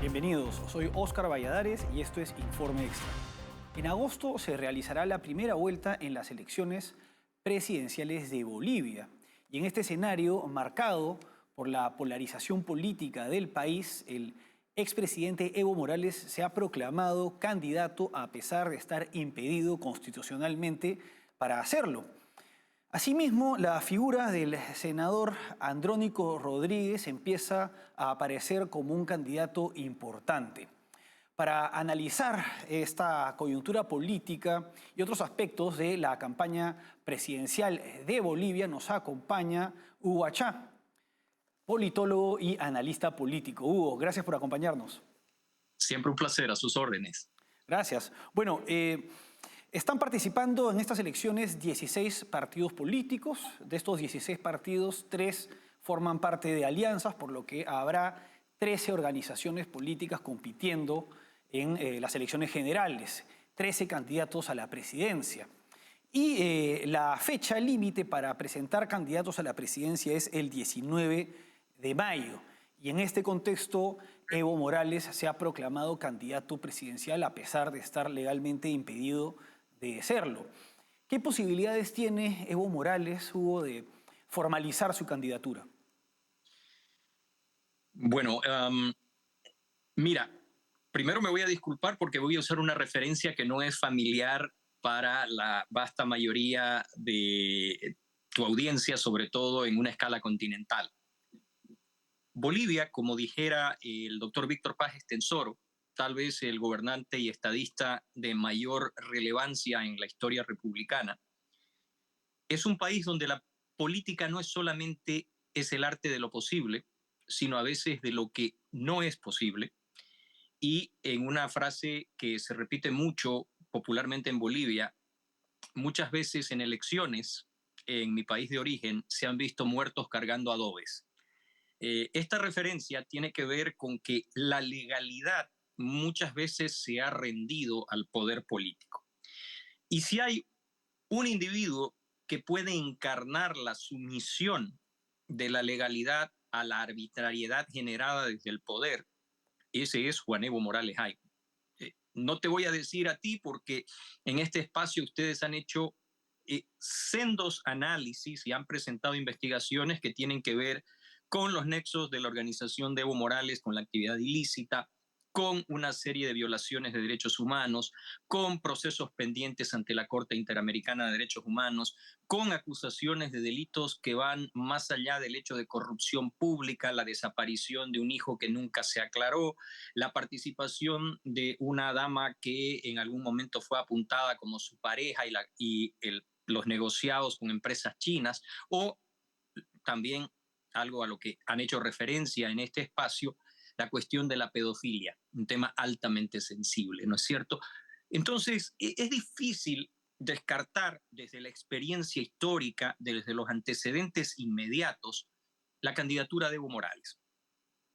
Bienvenidos, soy Óscar Valladares y esto es Informe Extra. En agosto se realizará la primera vuelta en las elecciones presidenciales de Bolivia. Y en este escenario, marcado por la polarización política del país, el expresidente Evo Morales se ha proclamado candidato a pesar de estar impedido constitucionalmente para hacerlo. Asimismo, la figura del senador Andrónico Rodríguez empieza a aparecer como un candidato importante. Para analizar esta coyuntura política y otros aspectos de la campaña presidencial de Bolivia nos acompaña Hugo Achá, politólogo y analista político. Hugo, gracias por acompañarnos. Siempre un placer, a sus órdenes. Gracias. Bueno, están participando en estas elecciones 16 partidos políticos. De estos 16 partidos, 3 forman parte de alianzas, por lo que habrá 13 organizaciones políticas compitiendo en las elecciones generales, 13 candidatos a la presidencia. Y la fecha límite para presentar candidatos a la presidencia es el 19 de mayo. Y en este contexto, Evo Morales se ha proclamado candidato presidencial a pesar de estar legalmente impedido de serlo. ¿Qué posibilidades tiene Evo Morales, Hugo, de formalizar su candidatura? Bueno, mira, primero me voy a disculpar porque voy a usar una referencia que no es familiar para la vasta mayoría de tu audiencia, sobre todo en una escala continental. Bolivia, como dijera el doctor Víctor Paz Estenssoro, tal vez el gobernante y estadista de mayor relevancia en la historia republicana, es un país donde la política no es solamente es el arte de lo posible, sino a veces de lo que no es posible. Y en una frase que se repite mucho popularmente en Bolivia, muchas veces en elecciones en mi país de origen se han visto muertos cargando adobes. Esta referencia tiene que ver con que la legalidad muchas veces se ha rendido al poder político. Y si hay un individuo que puede encarnar la sumisión de la legalidad a la arbitrariedad generada desde el poder, ese es Juan Evo Morales Jaimes. No te voy a decir a ti porque en este espacio ustedes han hecho sendos análisis y han presentado investigaciones que tienen que ver con los nexos de la organización de Evo Morales con la actividad ilícita, con una serie de violaciones de derechos humanos, con procesos pendientes ante la Corte Interamericana de Derechos Humanos, con acusaciones de delitos que van más allá del hecho de corrupción pública, la desaparición de un hijo que nunca se aclaró, la participación de una dama que en algún momento fue apuntada como su pareja los negociados con empresas chinas, o también algo a lo que han hecho referencia en este espacio, la cuestión de la pedofilia, un tema altamente sensible, ¿no es cierto? Entonces, es difícil descartar desde la experiencia histórica, desde los antecedentes inmediatos, la candidatura de Evo Morales.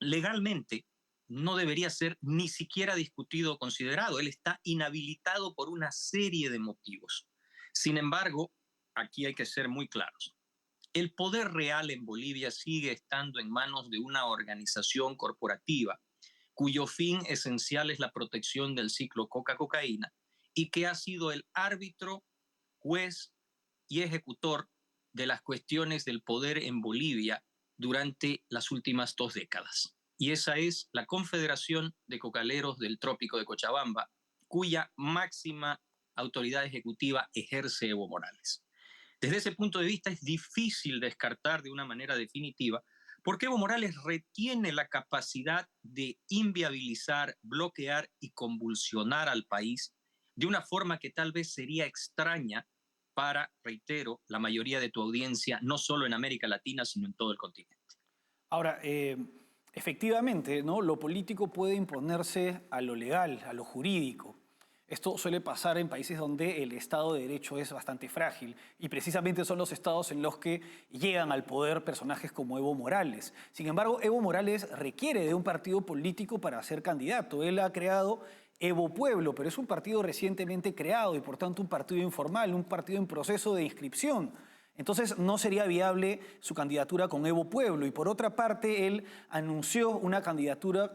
Legalmente, no debería ser ni siquiera discutido o considerado. Él está inhabilitado por una serie de motivos. Sin embargo, aquí hay que ser muy claros. El poder real en Bolivia sigue estando en manos de una organización corporativa cuyo fin esencial es la protección del ciclo coca-cocaína y que ha sido el árbitro, juez y ejecutor de las cuestiones del poder en Bolivia durante las últimas 2 décadas. Y esa es la Confederación de Cocaleros del Trópico de Cochabamba, cuya máxima autoridad ejecutiva ejerce Evo Morales. Desde ese punto de vista es difícil descartar de una manera definitiva porque Evo Morales retiene la capacidad de inviabilizar, bloquear y convulsionar al país de una forma que tal vez sería extraña para, reitero, la mayoría de tu audiencia, no solo en América Latina, sino en todo el continente. Ahora, efectivamente, ¿no? Lo político puede imponerse a lo legal, a lo jurídico. Esto suele pasar en países donde el Estado de Derecho es bastante frágil y precisamente son los estados en los que llegan al poder personajes como Evo Morales. Sin embargo, Evo Morales requiere de un partido político para ser candidato. Él ha creado Evo Pueblo, pero es un partido recientemente creado y por tanto un partido informal, un partido en proceso de inscripción. Entonces no sería viable su candidatura con Evo Pueblo. Y por otra parte, él anunció una candidatura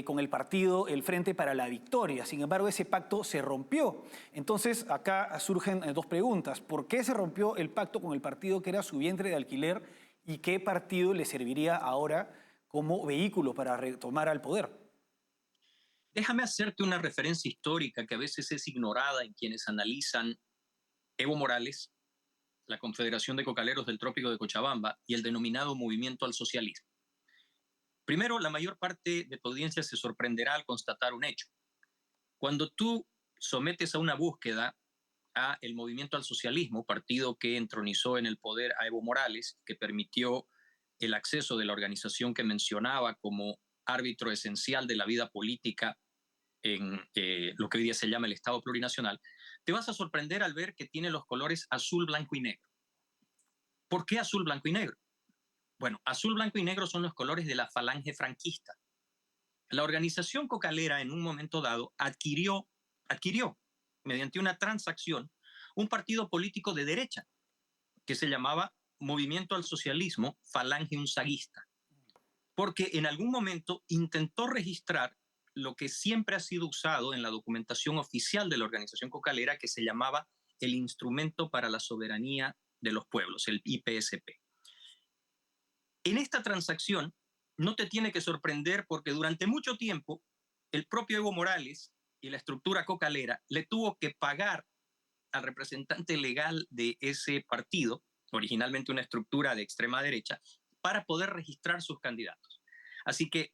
con el partido El Frente para la Victoria. Sin embargo, ese pacto se rompió. Entonces acá surgen dos preguntas. ¿Por qué se rompió el pacto con el partido que era su vientre de alquiler? ¿Y qué partido le serviría ahora como vehículo para retomar al poder? Déjame hacerte una referencia histórica que a veces es ignorada en quienes analizan Evo Morales, la Confederación de Cocaleros del Trópico de Cochabamba y el denominado Movimiento al Socialismo. Primero, la mayor parte de tu audiencia se sorprenderá al constatar un hecho. Cuando tú sometes a una búsqueda a el Movimiento al Socialismo, partido que entronizó en el poder a Evo Morales, que permitió el acceso de la organización que mencionaba como árbitro esencial de la vida política en lo que hoy día se llama el Estado plurinacional, te vas a sorprender al ver que tiene los colores azul, blanco y negro. ¿Por qué azul, blanco y negro? Bueno, azul, blanco y negro son los colores de la falange franquista. La organización cocalera en un momento dado adquirió mediante una transacción un partido político de derecha que se llamaba Movimiento al Socialismo Falange Unzaguista, porque en algún momento intentó registrar lo que siempre ha sido usado en la documentación oficial de la organización cocalera, que se llamaba el Instrumento para la Soberanía de los Pueblos, el IPSP. En esta transacción no te tiene que sorprender porque durante mucho tiempo el propio Evo Morales y la estructura cocalera le tuvo que pagar al representante legal de ese partido, originalmente una estructura de extrema derecha, para poder registrar sus candidatos. Así que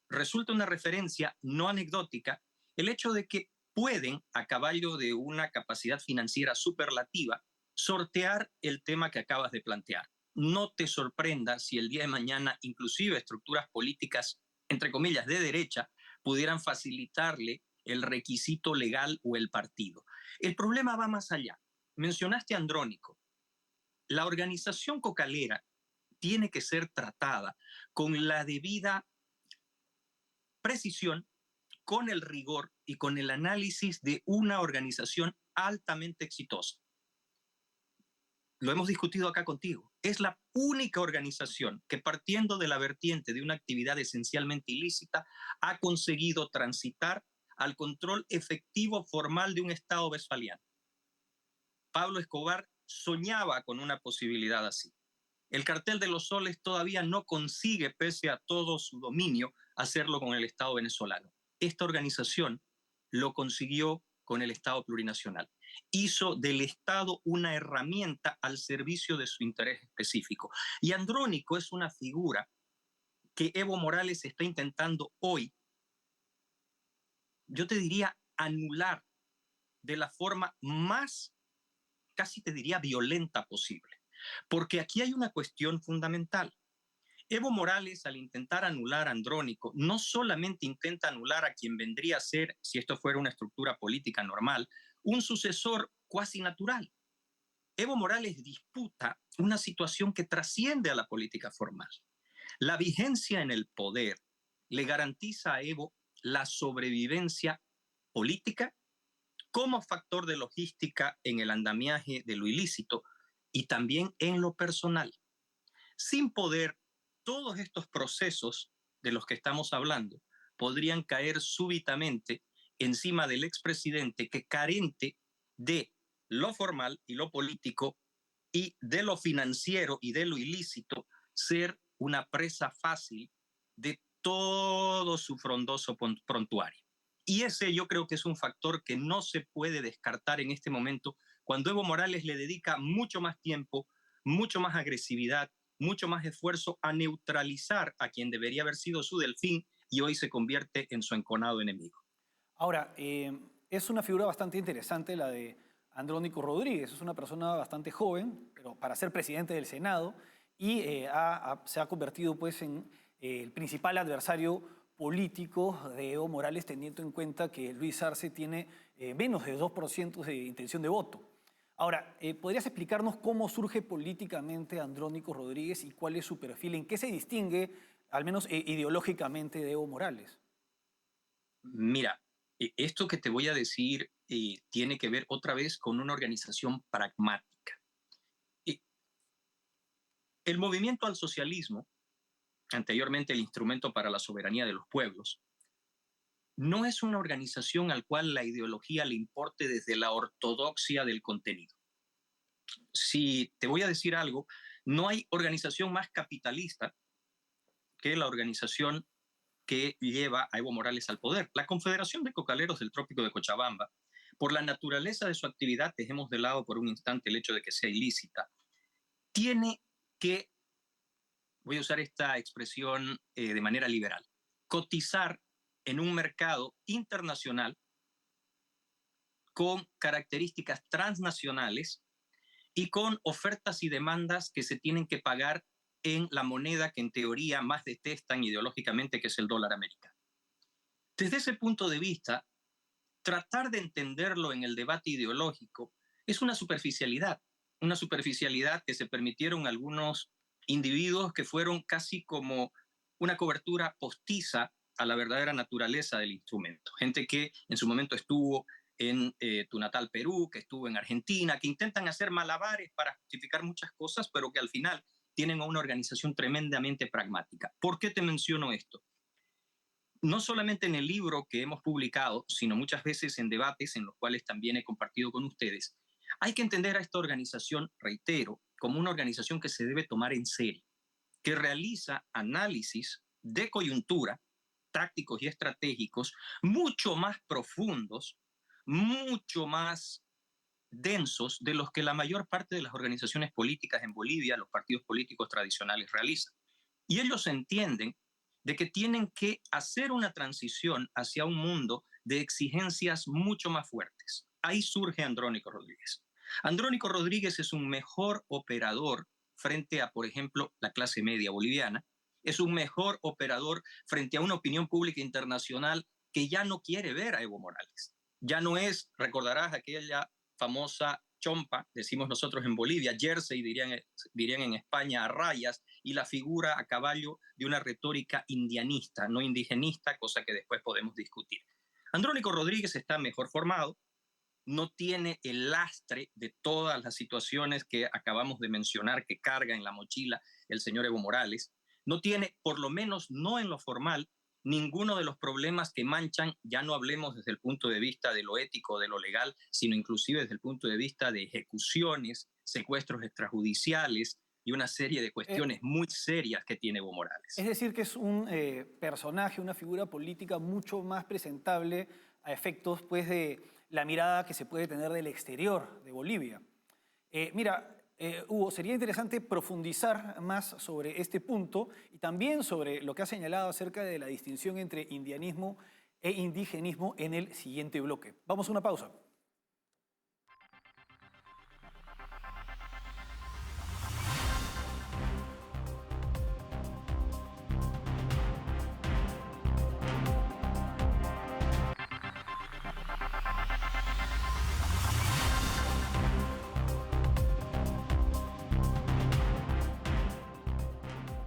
resulta una referencia no anecdótica el hecho de que pueden, a caballo de una capacidad financiera superlativa, sortear el tema que acabas de plantear. No te sorprenda si el día de mañana inclusive estructuras políticas, entre comillas, de derecha, pudieran facilitarle el requisito legal o el partido. El problema va más allá. Mencionaste a Andrónico. La organización cocalera tiene que ser tratada con la debida precisión, con el rigor y con el análisis de una organización altamente exitosa. Lo hemos discutido acá contigo. Es la única organización que, partiendo de la vertiente de una actividad esencialmente ilícita, ha conseguido transitar al control efectivo formal de un Estado westfaliano. Pablo Escobar soñaba con una posibilidad así. El cartel de los soles todavía no consigue, pese a todo su dominio, hacerlo con el Estado venezolano. Esta organización lo consiguió con el Estado plurinacional. Hizo del Estado una herramienta al servicio de su interés específico. Y Andrónico es una figura que Evo Morales está intentando hoy, yo te diría, anular de la forma más, casi te diría, violenta posible. Porque aquí hay una cuestión fundamental. Evo Morales, al intentar anular a Andrónico, no solamente intenta anular a quien vendría a ser, si esto fuera una estructura política normal, un sucesor cuasi natural. Evo Morales disputa una situación que trasciende a la política formal. La vigencia en el poder le garantiza a Evo la sobrevivencia política como factor de logística en el andamiaje de lo ilícito y también en lo personal. Sin poder, todos estos procesos de los que estamos hablando podrían caer súbitamente encima del expresidente que, carente de lo formal y lo político y de lo financiero y de lo ilícito, ser una presa fácil de todo su frondoso prontuario. Y ese yo creo que es un factor que no se puede descartar en este momento, cuando Evo Morales le dedica mucho más tiempo, mucho más agresividad, mucho más esfuerzo a neutralizar a quien debería haber sido su delfín y hoy se convierte en su enconado enemigo. Ahora, es una figura bastante interesante la de Andrónico Rodríguez. Es una persona bastante joven, pero para ser presidente del Senado, y se ha convertido pues, en el principal adversario político de Evo Morales, teniendo en cuenta que Luis Arce tiene menos de 2% de intención de voto. Ahora, ¿podrías explicarnos cómo surge políticamente Andrónico Rodríguez y cuál es su perfil? ¿En qué se distingue, al menos ideológicamente, de Evo Morales? Mira, esto que te voy a decir tiene que ver otra vez con una organización pragmática. El movimiento al socialismo, anteriormente el Instrumento para la Soberanía de los Pueblos, no es una organización al cual la ideología le importe desde la ortodoxia del contenido. Si te voy a decir algo, no hay organización más capitalista que la organización que lleva a Evo Morales al poder. La Confederación de Cocaleros del Trópico de Cochabamba, por la naturaleza de su actividad, dejemos de lado por un instante el hecho de que sea ilícita, tiene que, voy a usar esta expresión de manera liberal, cotizar en un mercado internacional con características transnacionales y con ofertas y demandas que se tienen que pagar en la moneda que en teoría más detestan ideológicamente, que es el dólar americano. Desde ese punto de vista, tratar de entenderlo en el debate ideológico es una superficialidad que se permitieron algunos individuos que fueron casi como una cobertura postiza a la verdadera naturaleza del instrumento. Gente que en su momento estuvo en tu natal Perú, que estuvo en Argentina, que intentan hacer malabares para justificar muchas cosas, pero que al final tienen una organización tremendamente pragmática. ¿Por qué te menciono esto? No solamente en el libro que hemos publicado, sino muchas veces en debates en los cuales también he compartido con ustedes, hay que entender a esta organización, reitero, como una organización que se debe tomar en serio, que realiza análisis de coyuntura, tácticos y estratégicos, mucho más profundos, mucho más densos de los que la mayor parte de las organizaciones políticas en Bolivia, los partidos políticos tradicionales realizan. Y ellos entienden de que tienen que hacer una transición hacia un mundo de exigencias mucho más fuertes. Ahí surge Andrónico Rodríguez. Andrónico Rodríguez es un mejor operador frente a, por ejemplo, la clase media boliviana, es un mejor operador frente a una opinión pública internacional que ya no quiere ver a Evo Morales. Ya no es, recordarás aquella famosa chompa, decimos nosotros en Bolivia, jersey dirían en España, a rayas, y la figura a caballo de una retórica indianista, no indigenista, cosa que después podemos discutir. Andrónico Rodríguez está mejor formado, no tiene el lastre de todas las situaciones que acabamos de mencionar que carga en la mochila el señor Evo Morales, no tiene, por lo menos no en lo formal, ninguno de los problemas que manchan, ya no hablemos desde el punto de vista de lo ético, de lo legal, sino inclusive desde el punto de vista de ejecuciones, secuestros extrajudiciales y una serie de cuestiones muy serias que tiene Evo Morales. Es decir, que es un personaje, una figura política mucho más presentable a efectos pues, de la mirada que se puede tener del exterior de Bolivia. Hugo, sería interesante profundizar más sobre este punto y también sobre lo que ha señalado acerca de la distinción entre indianismo e indigenismo en el siguiente bloque. Vamos a una pausa.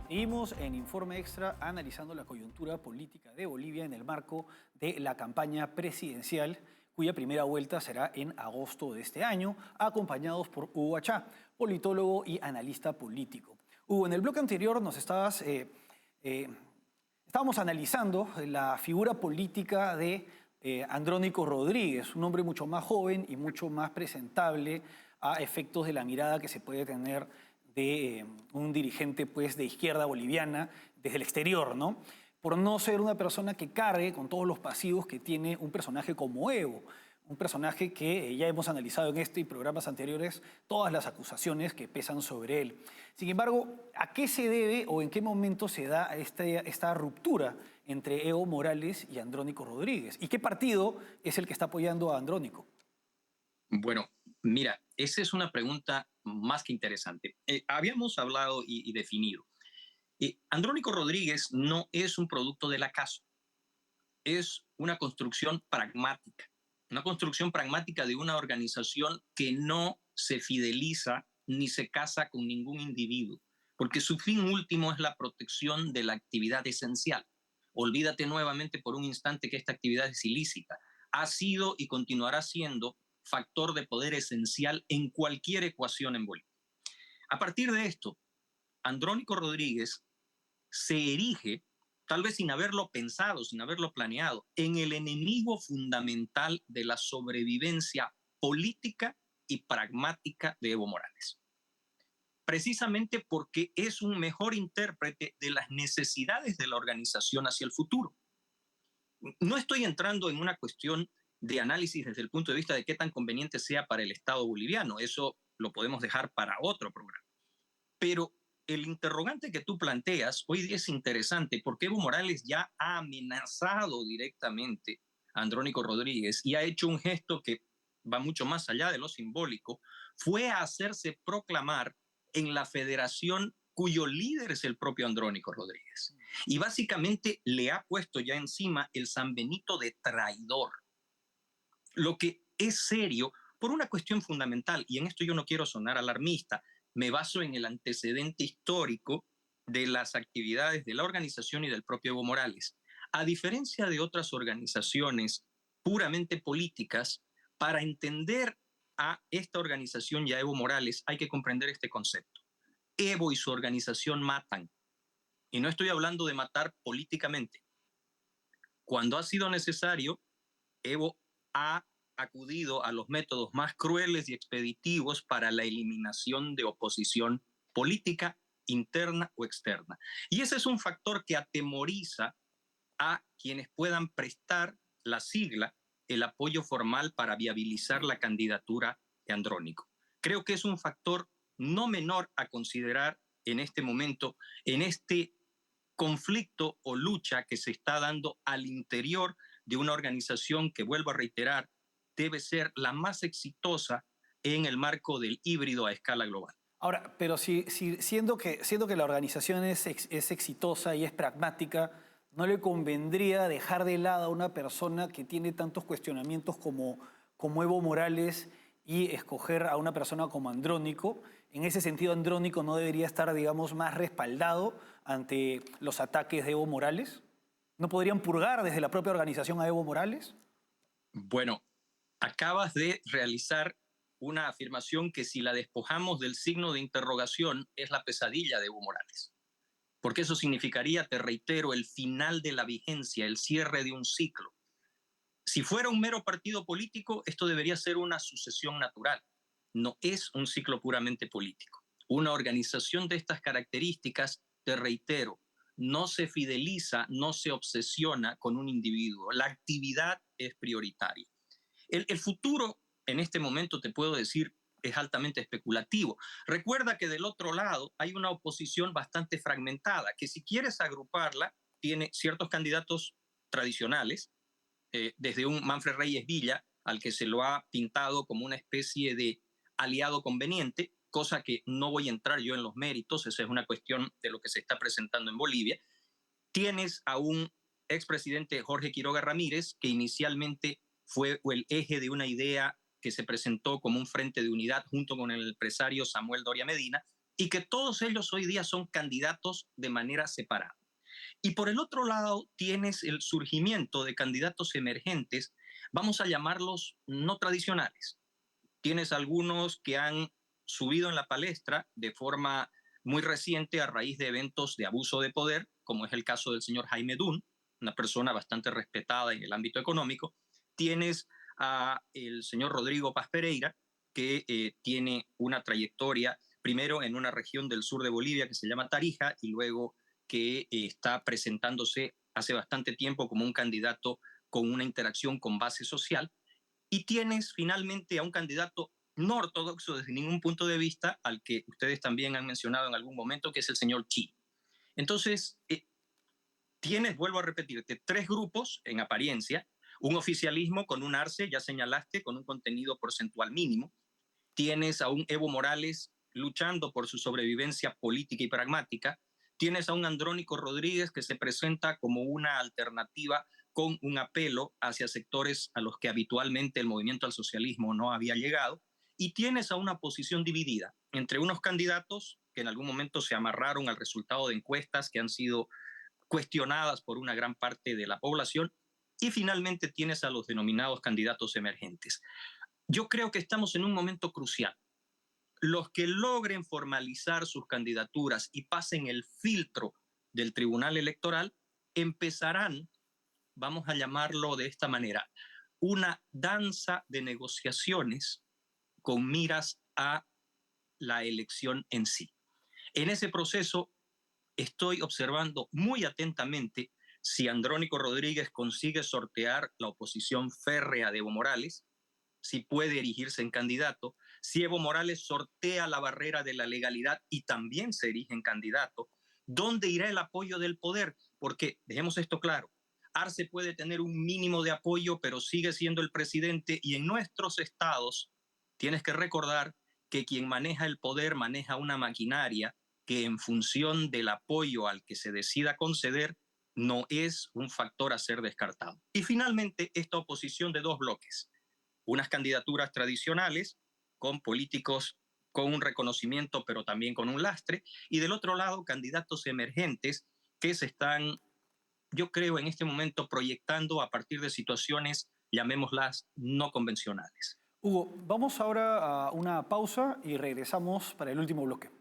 Seguimos en Informe Extra analizando la coyuntura política de Bolivia en el marco de la campaña presidencial, cuya primera vuelta será en agosto de este año, acompañados por Hugo Achá, politólogo y analista político. Hugo, en el bloque anterior estábamos analizando la figura política de Andrónico Rodríguez, un hombre mucho más joven y mucho más presentable a efectos de la mirada que se puede tener de un dirigente pues, de izquierda boliviana desde el exterior, ¿no? Por no ser una persona que cargue con todos los pasivos que tiene un personaje como Evo, un personaje que ya hemos analizado en este y programas anteriores todas las acusaciones que pesan sobre él. Sin embargo, ¿a qué se debe o en qué momento se da esta ruptura entre Evo Morales y Andrónico Rodríguez? ¿Y qué partido es el que está apoyando a Andrónico? Bueno, mira, esa es una pregunta más que interesante. Habíamos hablado y definido. Andrónico Rodríguez no es un producto del acaso, es una construcción pragmática de una organización que no se fideliza ni se casa con ningún individuo, porque su fin último es la protección de la actividad esencial. Olvídate nuevamente por un instante que esta actividad es ilícita. Ha sido y continuará siendo factor de poder esencial en cualquier ecuación en Bolivia. A partir de esto, Andrónico Rodríguez se erige, tal vez sin haberlo pensado, sin haberlo planeado, en el enemigo fundamental de la sobrevivencia política y pragmática de Evo Morales. Precisamente porque es un mejor intérprete de las necesidades de la organización hacia el futuro. No estoy entrando en una cuestión de análisis desde el punto de vista de qué tan conveniente sea para el Estado boliviano. Eso lo podemos dejar para otro programa. Pero el interrogante que tú planteas hoy día es interesante porque Evo Morales ya ha amenazado directamente a Andrónico Rodríguez y ha hecho un gesto que va mucho más allá de lo simbólico. Fue a hacerse proclamar en la federación cuyo líder es el propio Andrónico Rodríguez. Y básicamente le ha puesto ya encima el sanbenito de traidor. Lo que es serio por una cuestión fundamental, y en esto yo no quiero sonar alarmista, me baso en el antecedente histórico de las actividades de la organización y del propio Evo Morales. A diferencia de otras organizaciones puramente políticas, para entender a esta organización y a Evo Morales hay que comprender este concepto. Evo y su organización matan. Y no estoy hablando de matar políticamente. Cuando ha sido necesario, Evo ha acudido a los métodos más crueles y expeditivos para la eliminación de oposición política, interna o externa. Y ese es un factor que atemoriza a quienes puedan prestar la sigla, el apoyo formal para viabilizar la candidatura de Andrónico. Creo que es un factor no menor a considerar en este momento, en este conflicto o lucha que se está dando al interior de una organización que, vuelvo a reiterar, debe ser la más exitosa en el marco del híbrido a escala global. Ahora, pero siendo que la organización es exitosa y es pragmática, ¿no le convendría dejar de lado a una persona que tiene tantos cuestionamientos como Evo Morales y escoger a una persona como Andrónico? En ese sentido, Andrónico no debería estar, digamos, más respaldado ante los ataques de Evo Morales. ¿No podrían purgar desde la propia organización a Evo Morales? Bueno, acabas de realizar una afirmación que, si la despojamos del signo de interrogación, es la pesadilla de Evo Morales. Porque eso significaría, te reitero, el final de la vigencia, el cierre de un ciclo. Si fuera un mero partido político, esto debería ser una sucesión natural. No es un ciclo puramente político. Una organización de estas características, te reitero, no se fideliza, no se obsesiona con un individuo. La actividad es prioritaria. El futuro, en este momento, te puedo decir, es altamente especulativo. Recuerda que del otro lado hay una oposición bastante fragmentada, que si quieres agruparla, tiene ciertos candidatos tradicionales, desde un Manfred Reyes Villa, al que se lo ha pintado como una especie de aliado conveniente, cosa que no voy a entrar yo en los méritos, esa es una cuestión de lo que se está presentando en Bolivia. Tienes a un expresidente, Jorge Quiroga Ramírez, que inicialmente fue el eje de una idea que se presentó como un frente de unidad junto con el empresario Samuel Doria Medina, y que todos ellos hoy día son candidatos de manera separada. Y por el otro lado tienes el surgimiento de candidatos emergentes, vamos a llamarlos no tradicionales. Tienes algunos que han subido en la palestra de forma muy reciente a raíz de eventos de abuso de poder, como es el caso del señor Jaime Dun, una persona bastante respetada en el ámbito económico. Tienes a el señor Rodrigo Paz Pereira, que tiene una trayectoria primero en una región del sur de Bolivia que se llama Tarija, y luego que está presentándose hace bastante tiempo como un candidato con una interacción con base social. Y tienes finalmente a un candidato no ortodoxo desde ningún punto de vista, al que ustedes también han mencionado en algún momento, que es el señor Chi. Entonces, tienes, vuelvo a repetirte, tres grupos en apariencia: un oficialismo con un arce, ya señalaste, con un contenido porcentual mínimo. Tienes a un Evo Morales luchando por su sobrevivencia política y pragmática. Tienes a un Andrónico Rodríguez que se presenta como una alternativa con un apelo hacia sectores a los que habitualmente el movimiento al socialismo no había llegado. Y tienes a una posición dividida entre unos candidatos que en algún momento se amarraron al resultado de encuestas que han sido cuestionadas por una gran parte de la población, y finalmente tienes a los denominados candidatos emergentes. Yo creo que estamos en un momento crucial. Los que logren formalizar sus candidaturas y pasen el filtro del Tribunal Electoral empezarán, vamos a llamarlo de esta manera, una danza de negociaciones con miras a la elección en sí. En ese proceso estoy observando muy atentamente si Andrónico Rodríguez consigue sortear la oposición férrea de Evo Morales, si puede erigirse en candidato, si Evo Morales sortea la barrera de la legalidad y también se erige en candidato, ¿dónde irá el apoyo del poder? Porque, dejemos esto claro, Arce puede tener un mínimo de apoyo, pero sigue siendo el presidente, y en nuestros estados tienes que recordar que quien maneja el poder maneja una maquinaria que en función del apoyo al que se decida conceder no es un factor a ser descartado. Y finalmente, esta oposición de dos bloques, unas candidaturas tradicionales con políticos con un reconocimiento pero también con un lastre, y del otro lado candidatos emergentes que se están, yo creo, en este momento proyectando a partir de situaciones, llamémoslas, no convencionales. Hugo, vamos ahora a una pausa y regresamos para el último bloque.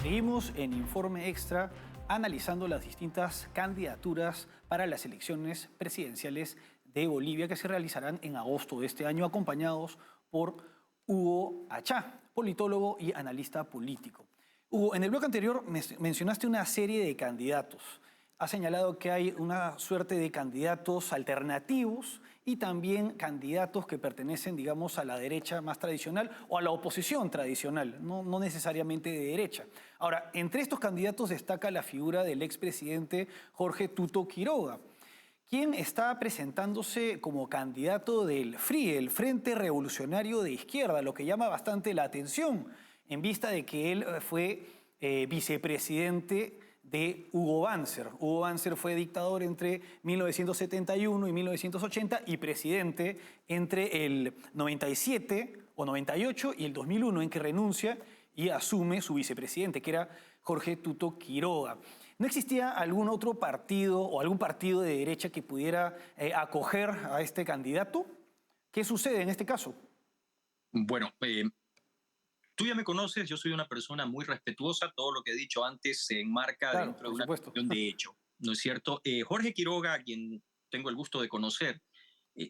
Seguimos en Informe Extra analizando las distintas candidaturas para las elecciones presidenciales de Bolivia que se realizarán en agosto de este año, acompañados por Hugo Achá, politólogo y analista político. Hugo, en el bloque anterior mencionaste una serie de candidatos. Has señalado que hay una suerte de candidatos alternativos y también candidatos que pertenecen, digamos, a la derecha más tradicional o a la oposición tradicional, no necesariamente de derecha. Ahora, entre estos candidatos destaca la figura del expresidente Jorge Tuto Quiroga, quien está presentándose como candidato del FRI, el Frente Revolucionario de Izquierda, lo que llama bastante la atención en vista de que él fue vicepresidente de Hugo Banzer. Hugo Banzer fue dictador entre 1971 y 1980 y presidente entre el 97 o 98 y el 2001, en que renuncia y asume su vicepresidente, que era Jorge Tuto Quiroga. ¿No existía algún otro partido o algún partido de derecha que pudiera acoger a este candidato? ¿Qué sucede en este caso? Bueno, tú ya me conoces, yo soy una persona muy respetuosa, todo lo que he dicho antes se enmarca Claro, dentro de por una supuesto. cuestión de hecho, ¿no es cierto? Jorge Quiroga, a quien tengo el gusto de conocer,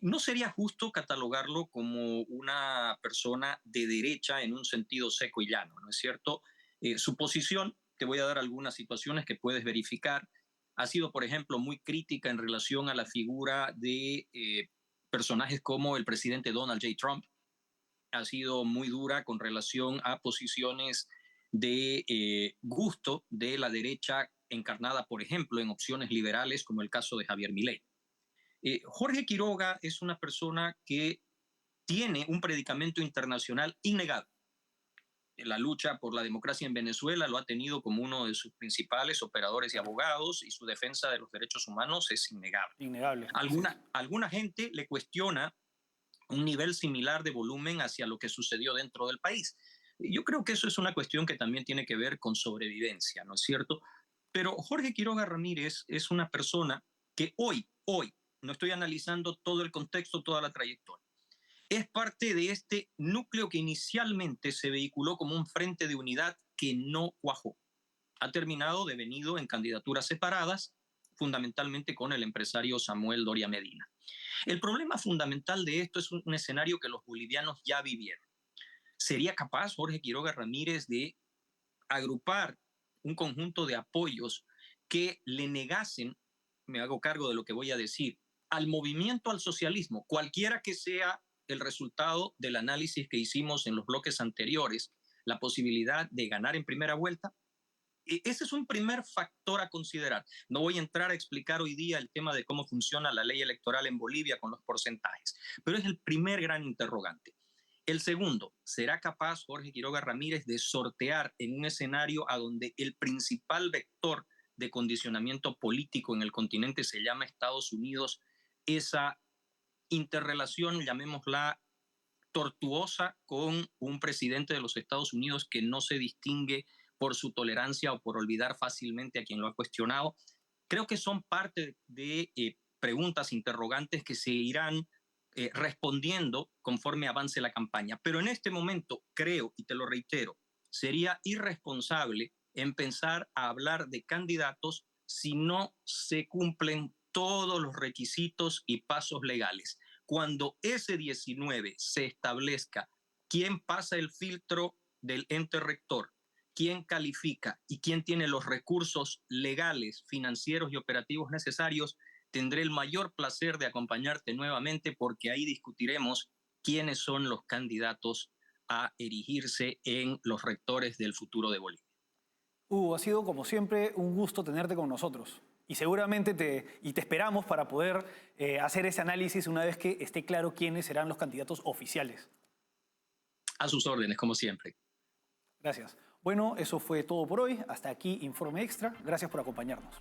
no sería justo catalogarlo como una persona de derecha en un sentido seco y llano, ¿no es cierto? Su posición, te voy a dar algunas situaciones que puedes verificar, ha sido, por ejemplo, muy crítica en relación a la figura de personajes como el presidente Donald J. Trump, ha sido muy dura con relación a posiciones de gusto de la derecha encarnada, por ejemplo, en opciones liberales, como el caso de Javier Milei. Jorge Quiroga es una persona que tiene un predicamento internacional innegable. La lucha por la democracia en Venezuela lo ha tenido como uno de sus principales operadores y abogados, y su defensa de los derechos humanos es innegable. Innegable. Alguna gente le cuestiona un nivel similar de volumen hacia lo que sucedió dentro del país. Yo creo que eso es una cuestión que también tiene que ver con sobrevivencia, ¿no es cierto? Pero Jorge Quiroga Ramírez es una persona que hoy, no estoy analizando todo el contexto, toda la trayectoria, es parte de este núcleo que inicialmente se vehiculó como un frente de unidad que no cuajó. Ha terminado devenido en candidaturas separadas, fundamentalmente con el empresario Samuel Doria Medina. El problema fundamental de esto es un escenario que los bolivianos ya vivieron. ¿Sería capaz Jorge Quiroga Ramírez de agrupar un conjunto de apoyos que le negasen, me hago cargo de lo que voy a decir, al movimiento al socialismo, cualquiera que sea el resultado del análisis que hicimos en los bloques anteriores, la posibilidad de ganar en primera vuelta? Ese es un primer factor a considerar. No voy a entrar a explicar hoy día el tema de cómo funciona la ley electoral en Bolivia con los porcentajes, pero es el primer gran interrogante. El segundo, ¿será capaz Jorge Quiroga Ramírez de sortear en un escenario a donde el principal vector de condicionamiento político en el continente se llama Estados Unidos esa interrelación, llamémosla tortuosa, con un presidente de los Estados Unidos que no se distingue por su tolerancia o por olvidar fácilmente a quien lo ha cuestionado. Creo que son parte de preguntas, interrogantes que se irán respondiendo conforme avance la campaña. Pero en este momento creo, y te lo reitero, sería irresponsable empezar a hablar de candidatos si no se cumplen todos los requisitos y pasos legales. Cuando ese 19 se establezca quién pasa el filtro del ente rector, quién califica y quién tiene los recursos legales, financieros y operativos necesarios, tendré el mayor placer de acompañarte nuevamente, porque ahí discutiremos quiénes son los candidatos a erigirse en los rectores del futuro de Bolivia. Hugo, ha sido como siempre un gusto tenerte con nosotros. Y seguramente te esperamos para poder hacer ese análisis una vez que esté claro quiénes serán los candidatos oficiales. A sus órdenes, como siempre. Gracias. Bueno, eso fue todo por hoy. Hasta aquí Informe Extra. Gracias por acompañarnos.